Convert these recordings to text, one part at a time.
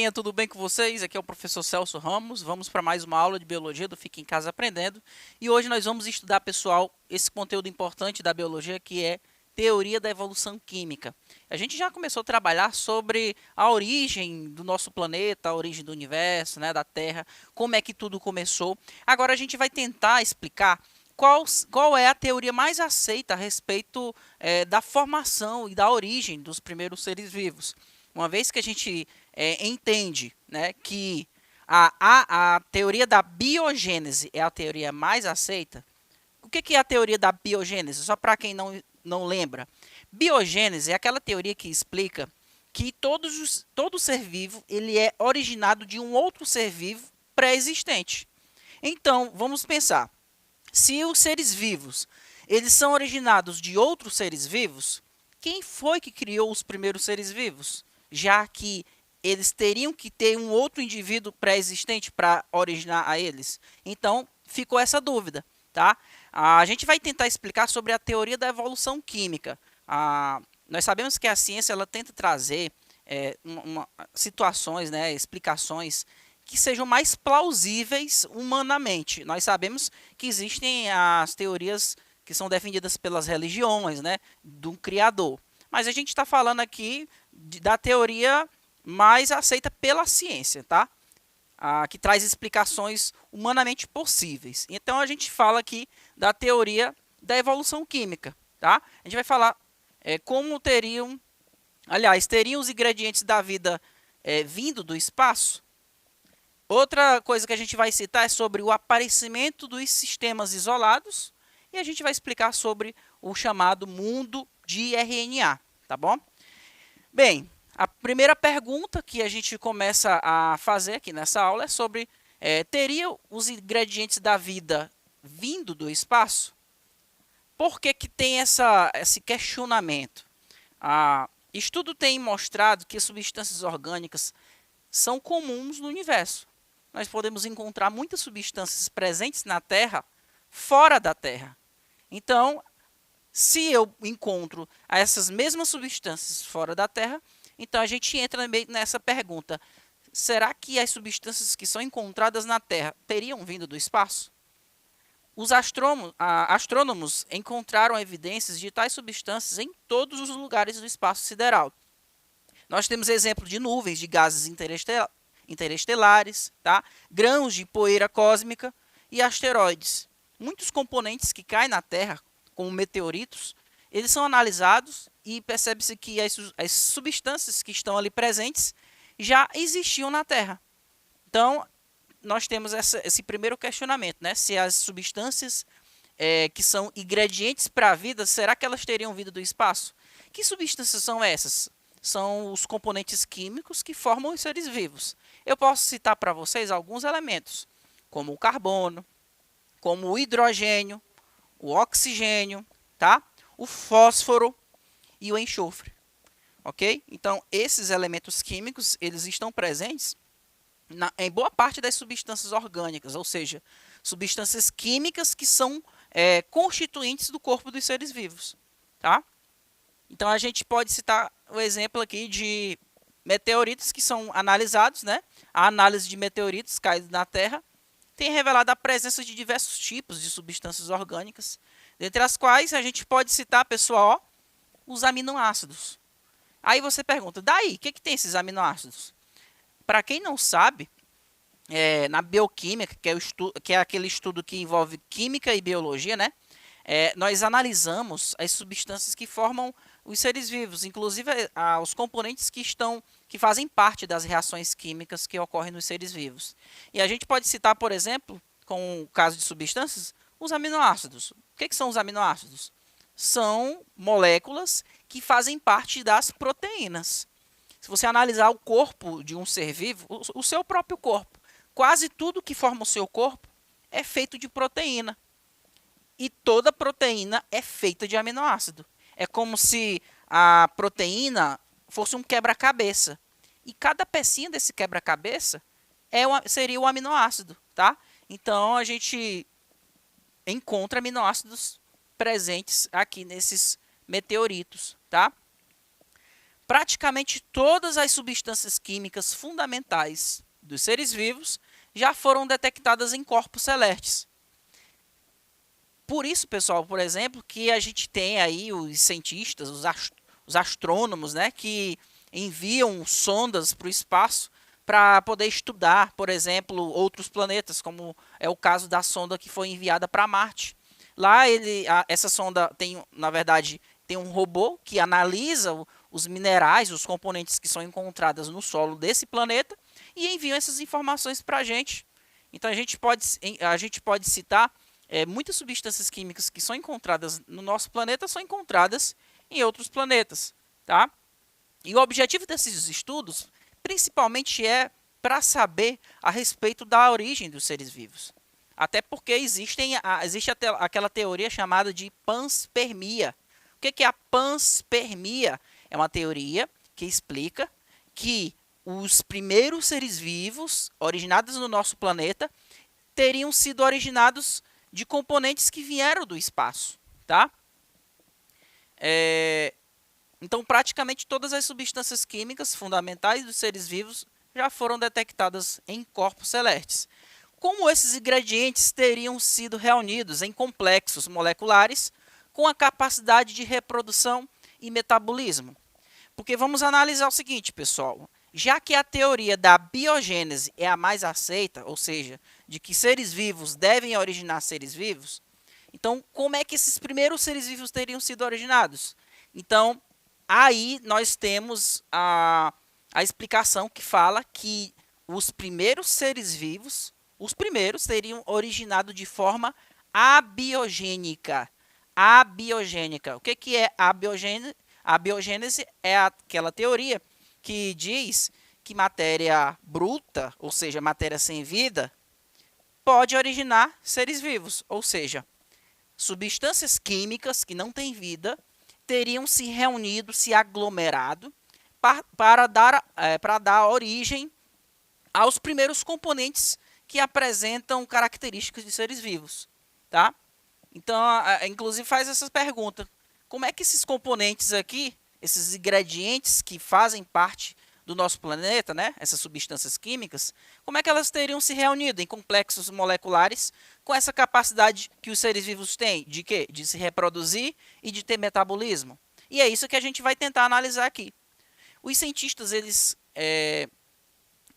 galerinha, tudo bem com vocês? Aqui é o professor Celso Ramos. Vamos para mais uma aula de biologia do Fique em Casa Aprendendo. E hoje nós vamos estudar, pessoal, esse conteúdo importante da biologia que é teoria da evolução química. A gente já começou a trabalhar sobre a origem do nosso planeta, a origem do universo, né, da Terra, como é que tudo começou. Agora a gente vai tentar explicar qual é a teoria mais aceita a respeito da formação e da origem dos primeiros seres vivos. Uma vez que a gente entende, né, que a teoria da biogênese é a teoria mais aceita. O que é a teoria da biogênese? Só para quem não lembra. Biogênese é aquela teoria que explica que todo ser vivo ele é originado de um outro ser vivo pré-existente. Então, vamos pensar. Se os seres vivos eles são originados de outros seres vivos, quem foi que criou os primeiros seres vivos? Já que eles teriam que ter um outro indivíduo pré-existente para originar a eles. Então, ficou essa dúvida, tá? A gente vai tentar explicar sobre a teoria da evolução química. Nós sabemos que a ciência ela tenta trazer situações, né, explicações que sejam mais plausíveis humanamente. Nós sabemos que existem as teorias que são defendidas pelas religiões, né, do Criador. Mas a gente está falando aqui da teoria mais aceita pela ciência, tá? Que traz explicações humanamente possíveis. Então a gente fala aqui da teoria da evolução química, tá? A gente vai falar como teriam os ingredientes da vida vindo do espaço. Outra coisa que a gente vai citar é sobre o aparecimento dos sistemas isolados e a gente vai explicar sobre o chamado mundo de RNA, tá bom? Bem, a primeira pergunta que a gente começa a fazer aqui nessa aula é sobre teria os ingredientes da vida vindo do espaço? Por que tem esse questionamento? Estudo tem mostrado que substâncias orgânicas são comuns no universo. Nós podemos encontrar muitas substâncias presentes na Terra, fora da Terra. Então, se eu encontro essas mesmas substâncias fora da Terra, então a gente entra nessa pergunta: será que as substâncias que são encontradas na Terra teriam vindo do espaço? Os astrônomos encontraram evidências de tais substâncias em todos os lugares do espaço sideral. Nós temos exemplo de nuvens de gases interestelares, tá? Grãos de poeira cósmica e asteroides. Muitos componentes que caem na Terra, como meteoritos, eles são analisados e percebe-se que as substâncias que estão ali presentes já existiam na Terra. Então, nós temos esse primeiro questionamento, né? Se as substâncias que são ingredientes para a vida, será que elas teriam vindo do espaço? Que substâncias são essas? São os componentes químicos que formam os seres vivos. Eu posso citar para vocês alguns elementos, como o carbono, como o hidrogênio, o oxigênio, tá? O fósforo e o enxofre, ok? Então, esses elementos químicos, eles estão presentes em boa parte das substâncias orgânicas, ou seja, substâncias químicas que são constituintes do corpo dos seres vivos, tá? Então, a gente pode citar o exemplo aqui de meteoritos que são analisados, né? A análise de meteoritos caídos na Terra tem revelado a presença de diversos tipos de substâncias orgânicas, dentre as quais a gente pode citar, pessoal, os aminoácidos. Aí você pergunta, daí, o que tem esses aminoácidos? Para quem não sabe, na bioquímica, que é aquele estudo que envolve química e biologia, né? Nós analisamos as substâncias que formam os seres vivos, inclusive os componentes que fazem parte das reações químicas que ocorrem nos seres vivos. E a gente pode citar, por exemplo, com o caso de substâncias, os aminoácidos. O que são os aminoácidos? São moléculas que fazem parte das proteínas. Se você analisar o corpo de um ser vivo, o seu próprio corpo, quase tudo que forma o seu corpo é feito de proteína. E toda proteína é feita de aminoácido. É como se a proteína fosse um quebra-cabeça. E cada pecinha desse quebra-cabeça seria um aminoácido, tá? Então, a gente encontra aminoácidos presentes aqui nesses meteoritos, tá? praticamente todas as substâncias químicas fundamentais dos seres vivos já foram detectadas em corpos celestes. Por isso, pessoal, por exemplo, que a gente tem aí os cientistas, os astrônomos, né, que enviam sondas para o espaço para poder estudar, por exemplo, outros planetas, como é o caso da sonda que foi enviada para Marte. Lá essa sonda tem, na verdade, tem um robô que analisa os minerais, os componentes que são encontrados no solo desse planeta e enviam essas informações para a gente. Então a gente pode citar muitas substâncias químicas que são encontradas no nosso planeta são encontradas em outros planetas, tá? E o objetivo desses estudos, principalmente, é para saber a respeito da origem dos seres vivos. Até porque existe aquela teoria chamada de panspermia. O que é a panspermia? É uma teoria que explica que os primeiros seres vivos originados no nosso planeta teriam sido originados de componentes que vieram do espaço, tá? Então, praticamente todas as substâncias químicas fundamentais dos seres vivos já foram detectadas em corpos celestes. Como esses ingredientes teriam sido reunidos em complexos moleculares com a capacidade de reprodução e metabolismo? Porque vamos analisar o seguinte, pessoal. Já que a teoria da biogênese é a mais aceita, ou seja, de que seres vivos devem originar seres vivos, então como é que esses primeiros seres vivos teriam sido originados? Então, aí nós temos a explicação que fala que os primeiros seres vivos, os primeiros teriam originado de forma abiogênica. Abiogênica. O que é abiogênese? A biogênese é aquela teoria que diz que matéria bruta, ou seja, matéria sem vida, pode originar seres vivos, ou seja, substâncias químicas que não têm vida teriam se reunido, se aglomerado para dar origem aos primeiros componentes que apresentam características de seres vivos, tá? Então, inclusive faz essa pergunta: como é que esses componentes aqui, esses ingredientes que fazem parte do nosso planeta, né, essas substâncias químicas, como é que elas teriam se reunido em complexos moleculares com essa capacidade que os seres vivos têm? De quê? De se reproduzir e de ter metabolismo. E é isso que a gente vai tentar analisar aqui. Os cientistas, eles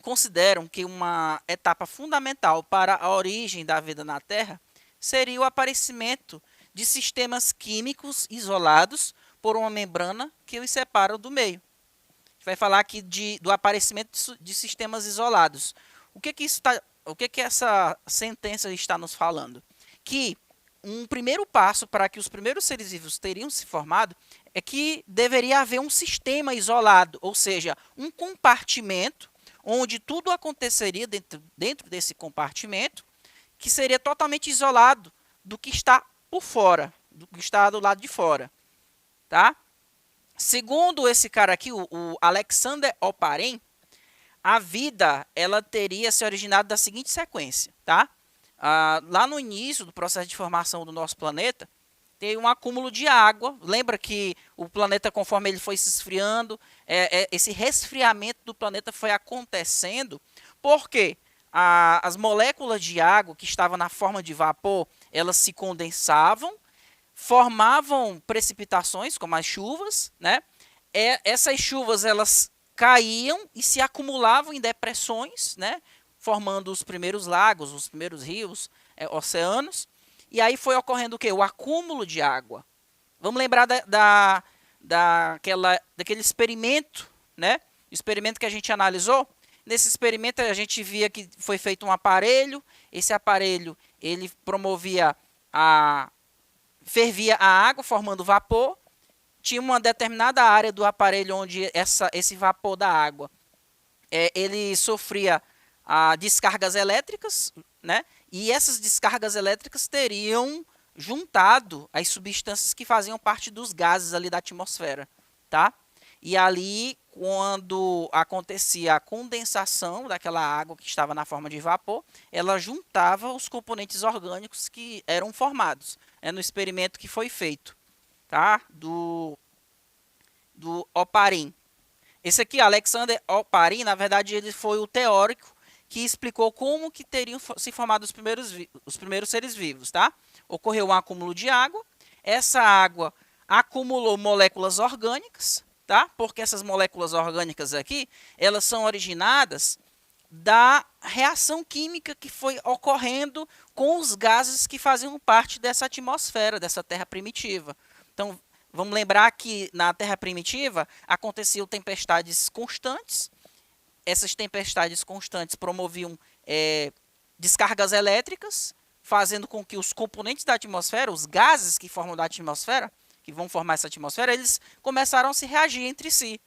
consideram que uma etapa fundamental para a origem da vida na Terra seria o aparecimento de sistemas químicos isolados por uma membrana que os separa do meio. A gente vai falar aqui do aparecimento de sistemas isolados. O que essa sentença está nos falando? Que um primeiro passo para que os primeiros seres vivos teriam se formado é que deveria haver um sistema isolado, ou seja, um compartimento onde tudo aconteceria dentro desse compartimento, que seria totalmente isolado do que está por fora, do que está do lado de fora, tá? Segundo esse cara aqui, o Alexander Oparin, a vida ela teria se originado da seguinte sequência, tá? Lá no início do processo de formação do nosso planeta, tem um acúmulo de água. Lembra que o planeta, conforme ele foi se esfriando, esse resfriamento do planeta foi acontecendo porque as moléculas de água que estavam na forma de vapor, elas se condensavam, formavam precipitações, como as chuvas, né? Essas chuvas elas caíam e se acumulavam em depressões, né? Formando os primeiros lagos, os primeiros rios, oceanos. E aí foi ocorrendo o quê? O acúmulo de água. Vamos lembrar daquele experimento, né? O experimento que a gente analisou. Nesse experimento a gente via que foi feito um aparelho. Esse aparelho ele fervia a água, formando vapor. Tinha uma determinada área do aparelho onde esse vapor da água ele sofria descargas elétricas, né? E essas descargas elétricas teriam juntado as substâncias que faziam parte dos gases ali da atmosfera, tá? E ali, quando acontecia a condensação daquela água que estava na forma de vapor, ela juntava os componentes orgânicos que eram formados. No experimento que foi feito, tá? Do Oparin. Esse aqui, Alexander Oparin, na verdade, ele foi o teórico que explicou como que teriam se formado os primeiros seres vivos, tá? Ocorreu um acúmulo de água, essa água acumulou moléculas orgânicas, tá? Porque essas moléculas orgânicas aqui, elas são originadas da reação química que foi ocorrendo com os gases que faziam parte dessa atmosfera, dessa Terra primitiva. Então, vamos lembrar que na Terra primitiva aconteciam tempestades constantes. Essas tempestades constantes promoviam descargas elétricas, fazendo com que os componentes da atmosfera, os gases que formam da atmosfera, que vão formar essa atmosfera, eles começaram a se reagir entre si.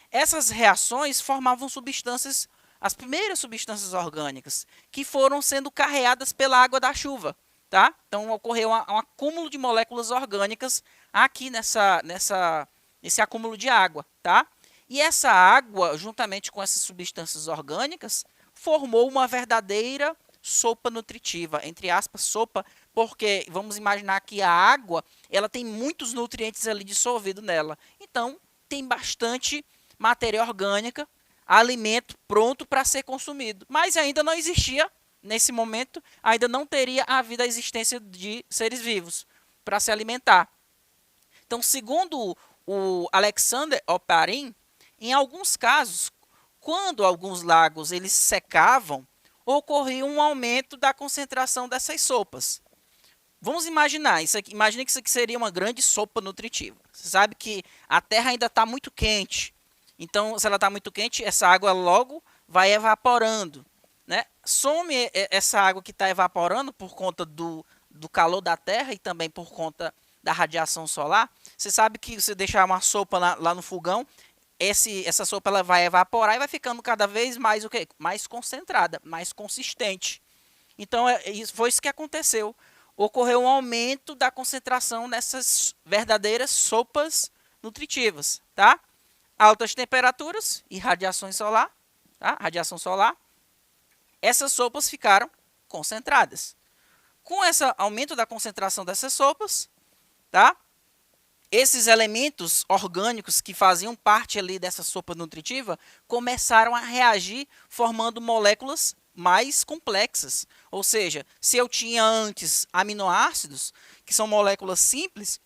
Essas reações formavam substâncias, as primeiras substâncias orgânicas, que foram sendo carreadas pela água da chuva. Tá? Então ocorreu um acúmulo de moléculas orgânicas aqui nesse acúmulo de água. Tá? E essa água, juntamente com essas substâncias orgânicas, formou uma verdadeira sopa nutritiva, entre aspas, sopa, porque vamos imaginar que a água ela tem muitos nutrientes ali dissolvidos nela. Então, tem bastante matéria orgânica, alimento pronto para ser consumido. Mas ainda não existia, nesse momento, ainda não teria havido a existência de seres vivos para se alimentar. Então, segundo o Alexander Oparin, em alguns casos, quando alguns lagos eles secavam, ocorria um aumento da concentração dessas sopas. Vamos imaginar, imagine que isso aqui seria uma grande sopa nutritiva. Você sabe que a Terra ainda está muito quente. Então, se ela está muito quente, essa água logo vai evaporando. Né? Some essa água que está evaporando por conta do calor da Terra e também por conta da radiação solar. Você sabe que você deixar uma sopa lá no fogão, essa sopa ela vai evaporar e vai ficando cada vez mais mais concentrada, mais consistente. Então, foi isso que aconteceu. Ocorreu um aumento da concentração nessas verdadeiras sopas nutritivas. Tá? Altas temperaturas e radiação solar. Essas sopas ficaram concentradas. Com esse aumento da concentração dessas sopas, tá? Esses elementos orgânicos que faziam parte ali dessa sopa nutritiva começaram a reagir formando moléculas mais complexas. Ou seja, se eu tinha antes aminoácidos, que são moléculas simples,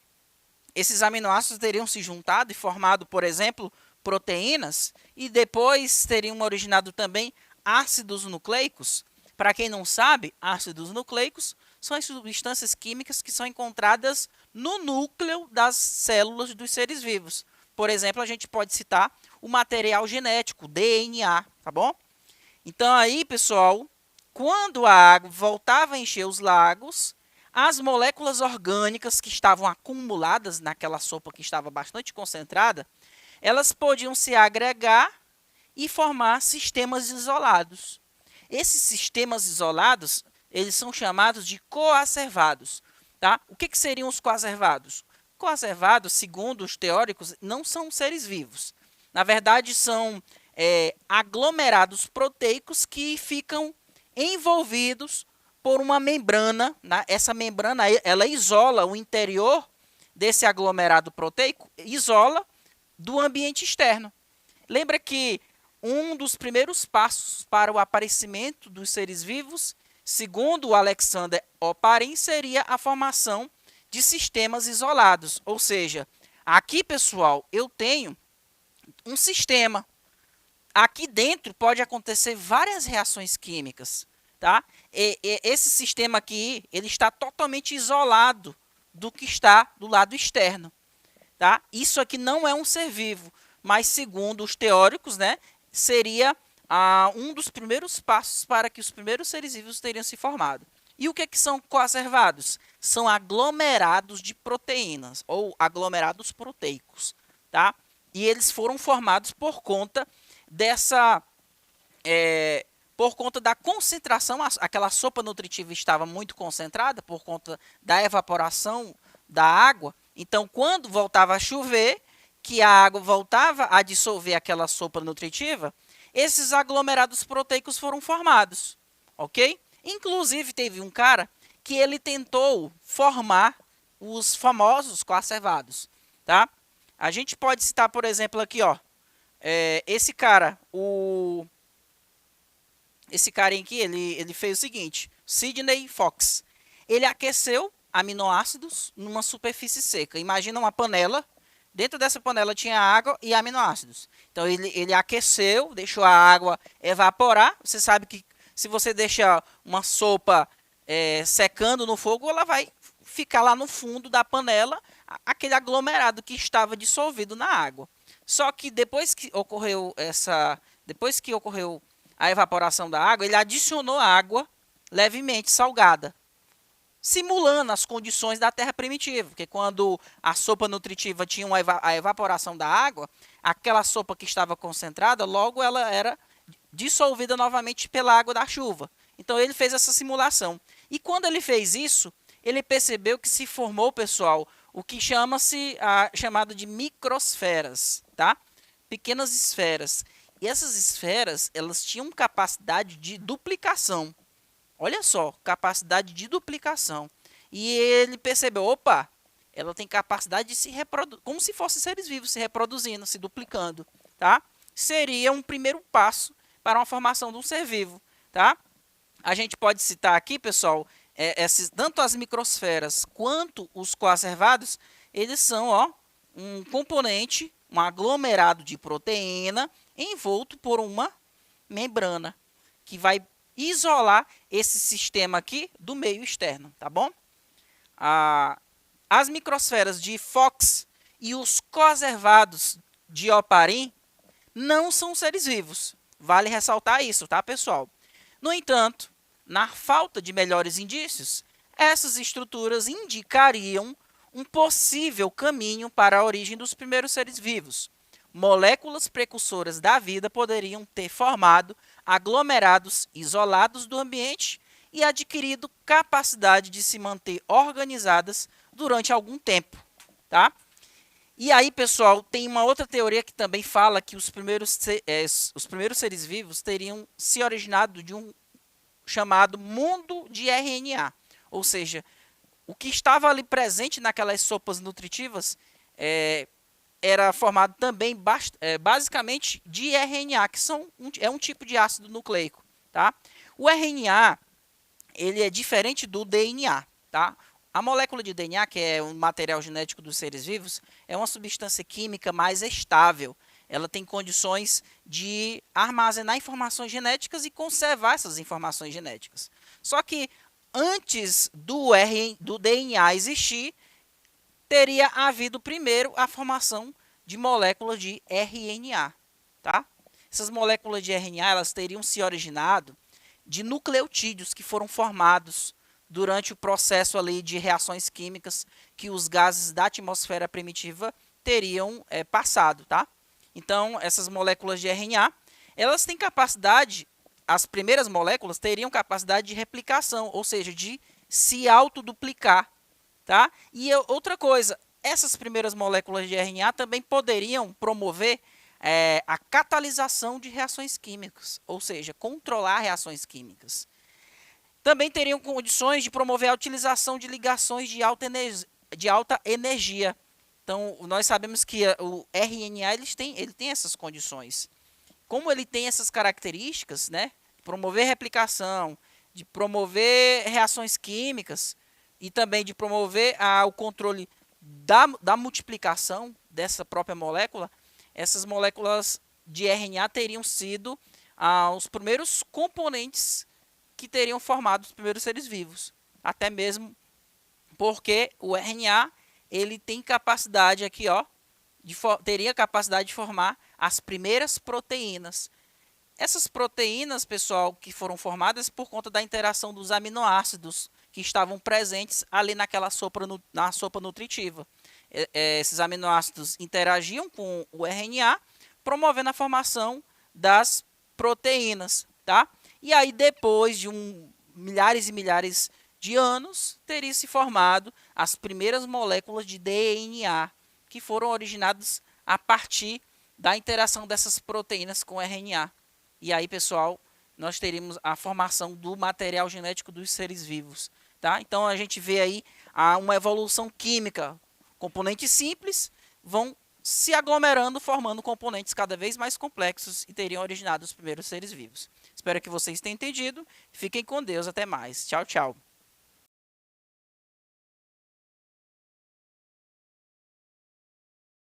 esses aminoácidos teriam se juntado e formado, por exemplo, proteínas, e depois teriam originado também ácidos nucleicos. Para quem não sabe, ácidos nucleicos são as substâncias químicas que são encontradas no núcleo das células dos seres vivos. Por exemplo, a gente pode citar o material genético, DNA, tá bom? Então aí, pessoal, quando a água voltava a encher os lagos, as moléculas orgânicas que estavam acumuladas naquela sopa que estava bastante concentrada, elas podiam se agregar e formar sistemas isolados. Esses sistemas isolados, eles são chamados de coacervados. Tá? O que seriam os coacervados? Coacervados, segundo os teóricos, não são seres vivos. Na verdade, são aglomerados proteicos que ficam envolvidos por uma membrana. Né? Essa membrana ela isola o interior desse aglomerado proteico, isola do ambiente externo. Lembra que um dos primeiros passos para o aparecimento dos seres vivos, segundo o Alexander Oparin, seria a formação de sistemas isolados. Ou seja, aqui, pessoal, eu tenho um sistema. Aqui dentro pode acontecer várias reações químicas. Tá? Esse sistema aqui ele está totalmente isolado do que está do lado externo. Tá? Isso aqui não é um ser vivo, mas segundo os teóricos, né, seria um dos primeiros passos para que os primeiros seres vivos teriam se formado. E o que são coacervados? São aglomerados de proteínas, ou aglomerados proteicos. Tá? E eles foram formados por conta por conta da concentração, aquela sopa nutritiva estava muito concentrada por conta da evaporação da água. Então, quando voltava a chover, que a água voltava a dissolver aquela sopa nutritiva, esses aglomerados proteicos foram formados, ok? Inclusive, teve um cara que ele tentou formar os famosos coacervados, tá? A gente pode citar, por exemplo, aqui, ó, esse cara, esse carinha aqui, ele fez o seguinte, Sidney Fox. Ele aqueceu aminoácidos numa superfície seca. Imagina uma panela. Dentro dessa panela tinha água e aminoácidos. Então ele aqueceu, deixou a água evaporar. Você sabe que se você deixar uma sopa secando no fogo, ela vai ficar lá no fundo da panela, aquele aglomerado que estava dissolvido na água. Só que depois que ocorreu a evaporação da água, ele adicionou água levemente salgada, simulando as condições da terra primitiva, porque quando a sopa nutritiva tinha a evaporação da água, aquela sopa que estava concentrada, logo ela era dissolvida novamente pela água da chuva. Então ele fez essa simulação. E quando ele fez isso, ele percebeu que se formou, pessoal, o que chamado de microsferas, tá? Pequenas esferas. E essas esferas, elas tinham capacidade de duplicação. Olha só, capacidade de duplicação. E ele percebeu, opa, ela tem capacidade de se reproduzir, como se fossem seres vivos se reproduzindo, se duplicando, tá? Seria um primeiro passo para uma formação de um ser vivo, tá? A gente pode citar aqui, pessoal, tanto as microsferas quanto os coacervados, eles são um componente, um aglomerado de proteína envolto por uma membrana que vai isolar esse sistema aqui do meio externo, tá bom? As microsferas de Fox e os coacervados de Oparin não são seres vivos. Vale ressaltar isso, tá, pessoal? No entanto, na falta de melhores indícios, essas estruturas indicariam um possível caminho para a origem dos primeiros seres vivos. Moléculas precursoras da vida poderiam ter formado aglomerados isolados do ambiente e adquirido capacidade de se manter organizadas durante algum tempo, tá? E aí, pessoal, tem uma outra teoria que também fala que os primeiros seres vivos teriam se originado de um chamado mundo de RNA, ou seja, o que estava ali presente naquelas sopas nutritivas era formado também basicamente de RNA, que é um tipo de ácido nucleico, tá? O RNA, ele é diferente do DNA, tá? A molécula de DNA, que é um material genético dos seres vivos, é uma substância química mais estável. Ela tem condições de armazenar informações genéticas e conservar essas informações genéticas. Só que antes do DNA existir, teria havido primeiro a formação de moléculas de RNA, tá? Essas moléculas de RNA, elas teriam se originado de nucleotídeos que foram formados durante o processo ali de reações químicas que os gases da atmosfera primitiva teriam passado, tá? Então, essas moléculas de RNA, elas têm capacidade, as primeiras moléculas teriam capacidade de replicação, ou seja, de se autoduplicar, tá? E outra coisa, essas primeiras moléculas de RNA também poderiam promover a catalisação de reações químicas, ou seja, controlar reações químicas. Também teriam condições de promover a utilização de ligações de alta energia. Então, nós sabemos que o RNA ele tem essas condições. Como ele tem essas características, né, de promover replicação, de promover reações químicas e também de promover o controle da multiplicação dessa própria molécula, essas moléculas de RNA teriam sido os primeiros componentes que teriam formado os primeiros seres vivos. Até mesmo porque o RNA ele tem capacidade aqui, teria capacidade de formar as primeiras proteínas. Essas proteínas, pessoal, que foram formadas por conta da interação dos aminoácidos que estavam presentes ali na sopa nutritiva. Esses aminoácidos interagiam com o RNA, promovendo a formação das proteínas, tá? E aí, depois de milhares e milhares de anos, teria se formado as primeiras moléculas de DNA, que foram originadas a partir da interação dessas proteínas com o RNA. E aí, pessoal, nós teríamos a formação do material genético dos seres vivos, tá? Então, a gente vê aí uma evolução química. Componentes simples vão se aglomerando, formando componentes cada vez mais complexos e teriam originado os primeiros seres vivos. Espero que vocês tenham entendido. Fiquem com Deus. Até mais. Tchau, tchau.